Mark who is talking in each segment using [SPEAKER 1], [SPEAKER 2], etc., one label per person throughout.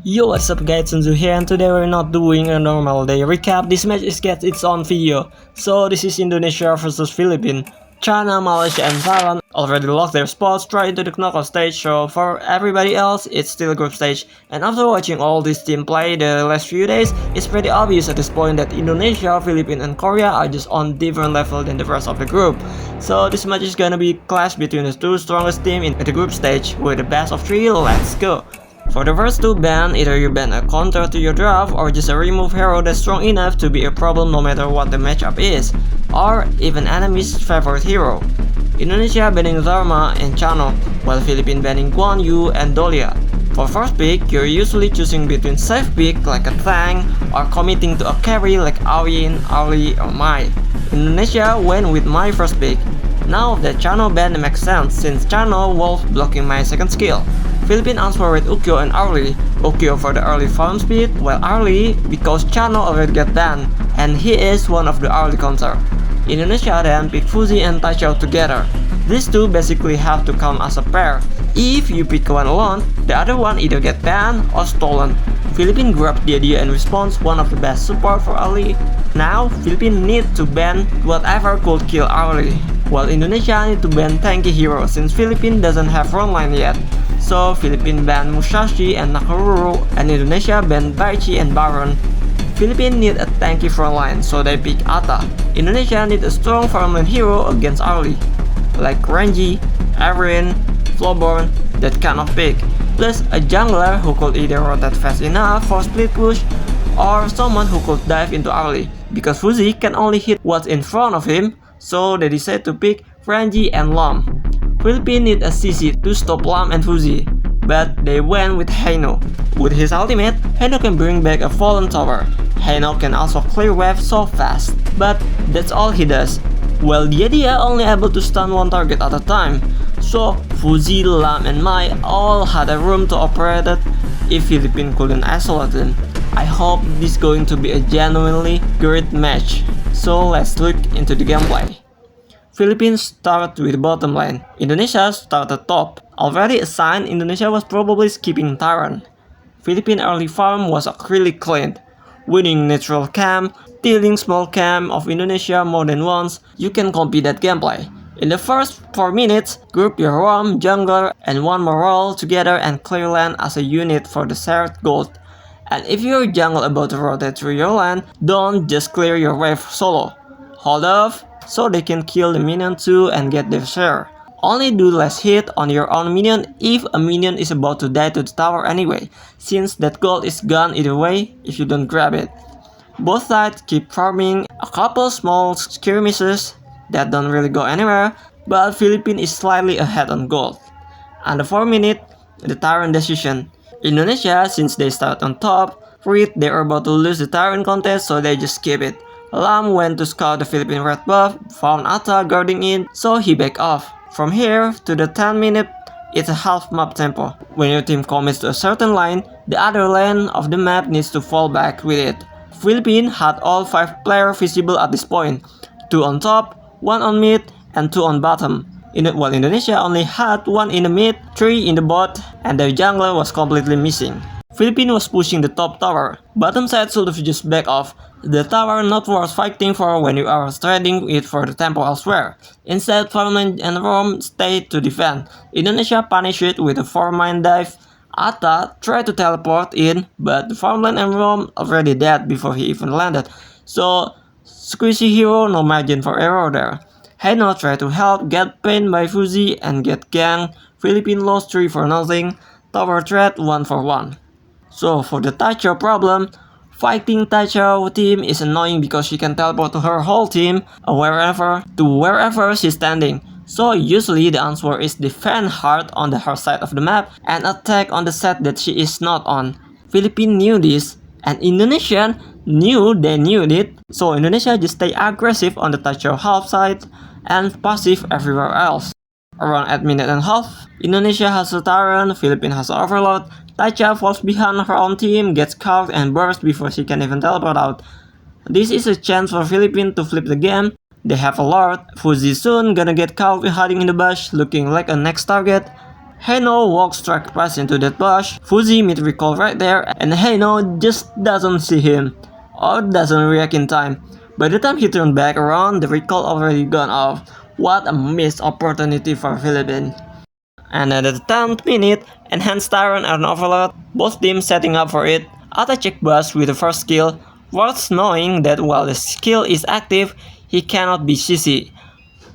[SPEAKER 1] Yo, what's up guys, Sunzu here, and today we're not doing a normal day recap. This match is gets its own video. So this is Indonesia versus Philippines. China, Malaysia, and Thailand already locked their spots straight into the knockout stage, so for everybody else, it's still group stage. And after watching all this team play the last few days, it's pretty obvious at this point that Indonesia, Philippines, and Korea are just on different level than the rest of the group. So this match is gonna be a clash between the two strongest teams in the group stage with the best of three. Let's go! For the first two ban, either you ban a counter to your draft or just a remove hero that's strong enough to be a problem no matter what the matchup is, or even enemy's favorite hero. Indonesia banning Dharma and Chano, while Philippines banning Guan Yu and Dolia. For first pick, you're usually choosing between safe pick like a Tang or committing to a carry like Aoyin, Ali, or Mai. Indonesia went with my first pick. Now that Chano ban makes sense since Chano wolf blocking my second skill. Philippines answer with Ukyo and Arlie. Ukyo for the early farm speed, while Arlie because Chano already got banned, and he is one of the early counter. Indonesia then pick Fuzi and Taichou together. These two basically have to come as a pair. If you pick one alone, the other one either get banned or stolen. Philippines grabbed the idea and response one of the best support for Arlie. Now, Philippines need to ban whatever could kill Arlie, while Indonesia need to ban tanky hero since Philippines doesn't have frontline yet. So Philippines ban Musashi and Nakaruru, and Indonesia ban Baichi and Baron. Philippines need a tanky frontline, so they pick Atta. Indonesia need a strong frontline hero against Arlie, like Renji, Erin, Flowborn, that kind of pick. Plus a jungler who could either rotate fast enough for split push, or someone who could dive into Arlie, because Fuzi can only hit what's in front of him, so they decide to pick Renji and Lam. Philippines need a CC to stop Lam and Fuzi, but they went with Heino. With his ultimate, Heino can bring back a fallen tower. Heino can also clear wave so fast, but that's all he does. While Yedia only able to stun one target at a time, so Fuzi, Lam, and Mai all had a room to operate it if Philippines couldn't isolate them. I hope this is going to be a genuinely great match, so let's look into the gameplay. Philippines start with bottom lane, Indonesia started top. Already assigned, Indonesia was probably skipping Tyrant. Philippine early farm was really clean, winning neutral camp, stealing small camp of Indonesia more than once. You can copy that gameplay. In the first 4 minutes, group your roam, jungler, and one more role together and clear land as a unit for the shared gold. And if your jungle about to rotate through your land, don't just clear your wave solo. Hold off, so they can kill the minion too and get their share. Only do less hit on your own minion if a minion is about to die to the tower anyway, since that gold is gone either way if you don't grab it. Both sides keep farming a couple small skirmishes that don't really go anywhere, but Philippines is slightly ahead on gold. Under 4 minutes, the Tyrant decision. Indonesia, since they start on top, read they are about to lose the Tyrant contest, so they just skip it. Lam went to scout the Philippine red buff, found Atta guarding it, so he backed off. From here to the 10 minute, it's a half map tempo. When your team commits to a certain line, the other lane of the map needs to fall back with it. Philippines had all 5 players visible at this point, 2 on top, 1 on mid, and 2 on bottom. While Indonesia only had 1 in the mid, 3 in the bot, and their jungler was completely missing. Philippines was pushing the top tower. Bottom side should have just back off. The tower not worth fighting for when you are trading it for the tempo elsewhere. Instead, Farmland and Rome stayed to defend. Indonesia punished it with a 4-mine dive. Atta tried to teleport in, but the Farmland and Rome already dead before he even landed. So, squishy hero, no margin for error there. Heino tried to help, get pinned by Fuzi and get ganked. Philippines lost 3 for nothing. Tower threat 1 for 1. So for the Taichou problem, fighting Taichou team is annoying because she can teleport to her whole team wherever she's standing. So usually the answer is defend hard on her side of the map and attack on the set that she is not on. Philippines knew this, and Indonesian knew they knew it, so Indonesia just stay aggressive on the Taichou half side and passive everywhere else. Around 8 minutes and a half, Indonesia has a Tyrant, Philippines has Overload. Taichou falls behind her own team, gets caught and bursts before she can even teleport out. This is a chance for Philippines to flip the game. They have a Lord. Fuzi soon gonna get caught hiding in the bush, looking like a next target. Heino walks straight past into that bush. Fuzi mid recall right there, and Heino just doesn't see him, or doesn't react in time. By the time he turned back around, the recall already gone off. What a missed opportunity for Philippines. And at the 10th minute, Enhanced Tyrant and Overload, both teams setting up for it. Atta check Bash with the first skill, worth knowing that while the skill is active, he cannot be CC.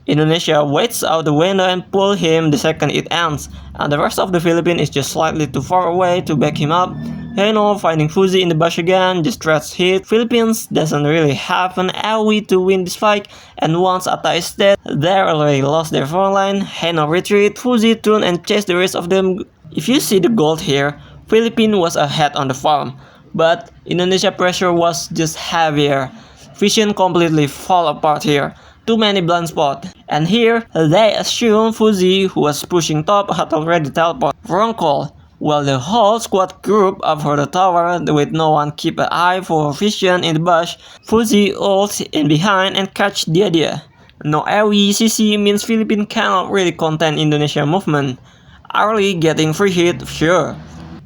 [SPEAKER 1] Indonesia waits out the window and pull him the second it ends, and the rest of the Philippines is just slightly too far away to back him up. Heino finding Fuzi in the bush again, just threats hit. Philippines doesn't really have an AoE to win this fight, and once Atta is dead, they already lost their front line. Heino retreat, Fuzi turn and chase the rest of them. If you see the gold here, Philippines was ahead on the farm, but Indonesia pressure was just heavier. Vision completely fall apart here. Too many blind spots. And here, they assume Fuzi, who was pushing top, had already teleported. Wrong call. While the whole squad group up for the tower with no one keep an eye for Vision in the bush, Fuzi ults in behind and catch the idea. No AoE CC means Philippines cannot really contain Indonesia movement. Arlie getting free hit, sure.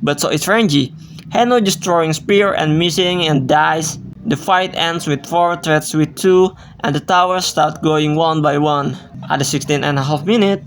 [SPEAKER 1] But so is Renji. Heino just throwing spear and missing and dies. The fight ends with 4 threats with 2, and the towers start going one by one. At the 16.5 minute,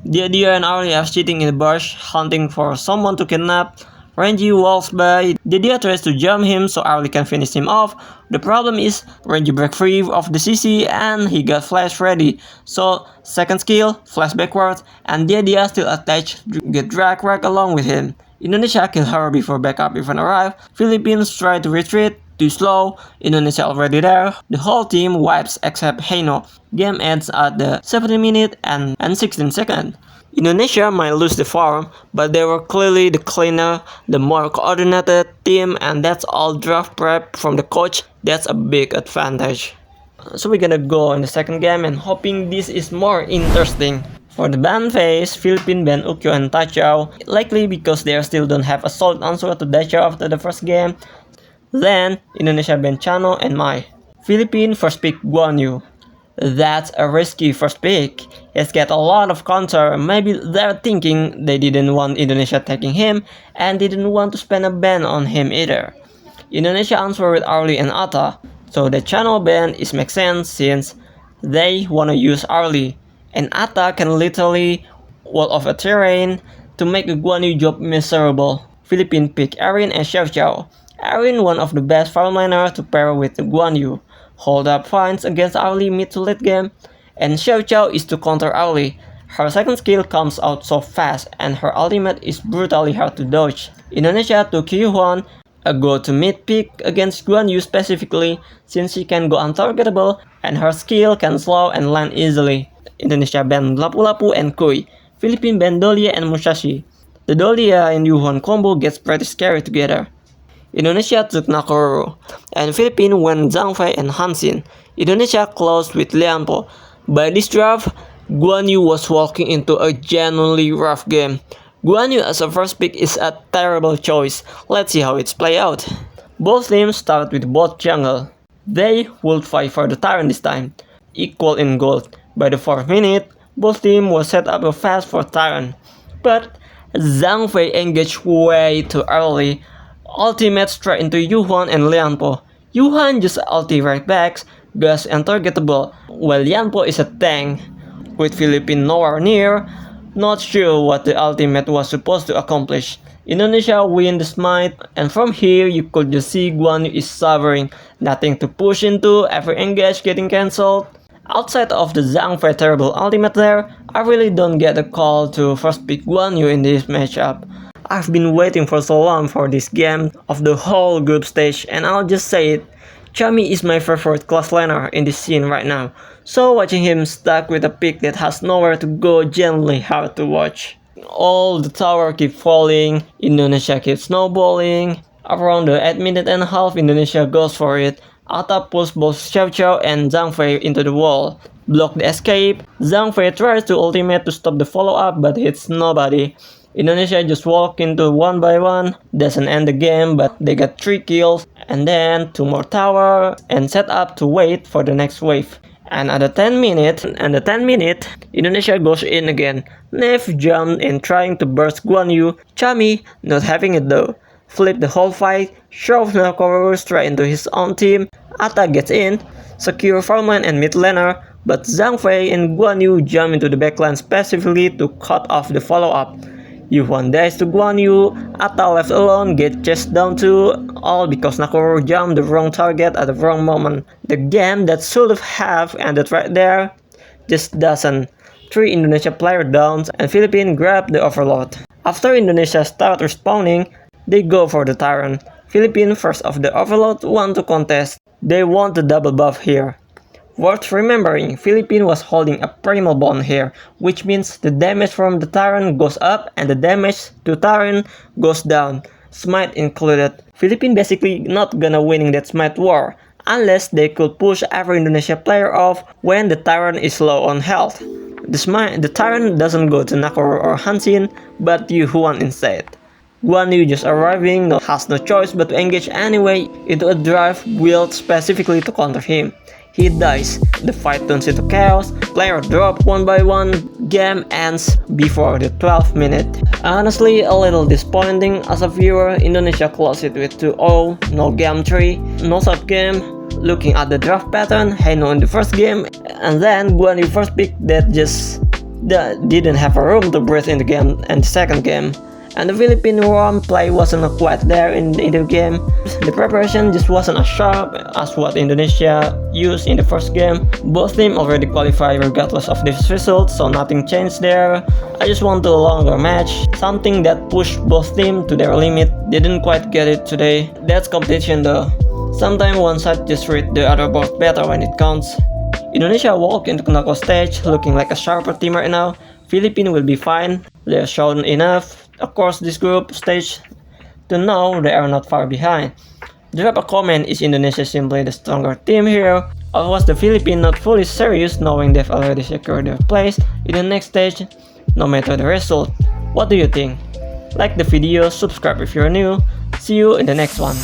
[SPEAKER 1] Didia and Arlie are sitting in the bush, hunting for someone to kidnap. Renji walks by, Didia tries to jump him so Arlie can finish him off. The problem is, Renji break free of the CC and he got flash ready. So, second skill, flash backwards, and Didia still attached, get drag right along with him. Indonesia kill her before backup even arrive. Philippines try to retreat. Too slow, Indonesia already there. The whole team wipes except Heino. Game ends at the 17 minute and 16 second. Indonesia might lose the farm, but they were clearly the cleaner, the more coordinated team, and that's all draft prep from the coach. That's a big advantage. So we're gonna go in the second game and hoping this is more interesting. For the ban phase, Philippines ban Ukyo and Tachao, likely because they still don't have a solid answer to Dachao after the first game. Then, Indonesia ban Chano and Mai. Philippines first pick Guan Yu. That's a risky first pick. He's got a lot of counter, maybe they're thinking they didn't want Indonesia taking him, and didn't want to spend a ban on him either. Indonesia answer with Arlie and Atta, so the Chano ban is makes sense since they wanna use Arlie, and Atta can literally wall off a terrain to make the Guan Yu job miserable. Philippines pick Erin and Xiao Xiao. Erin, one of the best farmliner to pair with Guan Yu. Hold up finds against Arlie mid to late game, and Xiao Xiao is to counter Arlie. Her second skill comes out so fast, and her ultimate is brutally hard to dodge. Indonesia took Yuhuan, a go-to mid pick against Guan Yu specifically, since she can go untargetable, and her skill can slow and land easily. Indonesia banned Lapu-Lapu and Kui. Philippines banned Dahlia and Musashi. The Dahlia and Yuhuan combo gets pretty scary together. Indonesia took Nakororo, and Philippines went Zhang Fei and Hansin. Indonesia closed with Lianpo. By this draft, Guan Yu was walking into a genuinely rough game. Guan Yu as a first pick is a terrible choice. Let's see how it's play out. Both teams start with bot jungle. They would fight for the Tyrant this time, equal in gold. By the 4th minute, both teams were set up fast for Tyrant. But Zhang Fei engaged way too early. Ultimate straight into Yuhuan and Lianpo. Yuhuan just ulti right backs, Gus untargetable, while Lianpo is a tank. With Philippines nowhere near, not sure what the ultimate was supposed to accomplish. Indonesia win the smite, and from here you could just see Guan Yu is suffering. Nothing to push into, every engage getting cancelled. Outside of the Zhang Fei terrible ultimate there, I really don't get a call to first pick Guan Yu in this matchup. I've been waiting for so long for this game of the whole group stage, and I'll just say it, Chami is my favorite class laner in this scene right now, so watching him stuck with a pick that has nowhere to go genuinely hard to watch. All the tower keep falling, Indonesia keeps snowballing. Around the 8 minute and a half, Indonesia goes for it. Atta pulls both Xiao Xiao and Zhang Fei into the wall. Block the escape. Zhang Fei tries to ultimate to stop the follow-up but hits nobody. Indonesia just walk into one by one, doesn't end the game, but they got 3 kills, and then 2 more tower, and set up to wait for the next wave. And at the 10 minute, Indonesia goes in again. Nev jumped in trying to burst Guan Yu. Chami, not having it though, flipped the whole fight, shoved Nakoruru straight into his own team. Atta gets in, secure farmland and mid laner, but Zhang Fei and Guan Yu jump into the backline specifically to cut off the follow-up. Yuhuan dies to Guan Yu, Atta left alone gets chased down too, all because Nakoruru jumped the wrong target at the wrong moment. The game that should have ended right there just doesn't. 3 Indonesia player downs and Philippines grab the overload. After Indonesia start respawning, they go for the Tyrant. Philippines first of the overload want to contest. They want the double buff here. Worth remembering, Philippines was holding a primal bond here, which means the damage from the Tyrant goes up and the damage to Tyrant goes down, Smite included. Philippines basically not gonna winning that Smite war, unless they could push every Indonesia player off when the Tyrant is low on health. The Tyrant doesn't go to Nakoruru or Hansin, but Yuhuan instead. Guan Yu just arriving has no choice but to engage anyway into a drive built specifically to counter him. He dies, the fight turns into chaos, player drop one by one, game ends before the 12th minute. Honestly, a little disappointing as a viewer. Indonesia closed it with 2-0, no game 3, no sub game. Looking at the draft pattern, Heino in the first game, and then Guan Yu first pick that didn't have a room to breathe in the game and the second game. And the Philippine ROM play wasn't quite there in the game. The preparation just wasn't as sharp as what Indonesia used in the first game. Both teams already qualified regardless of this result, so nothing changed there. I just want a longer match, something that pushed both teams to their limit. Didn't quite get it today. That's competition though. Sometimes one side just read the other board better when it counts. Indonesia walk into knockout stage looking like a sharper team right now. Philippines will be fine. They have shown enough across this group stage to know they are not far behind. Drop a comment, is Indonesia simply the stronger team here, or was the Philippines not fully serious knowing they've already secured their place in the next stage no matter the result? What do you think? Like the video, subscribe if you're new. See you in the next one.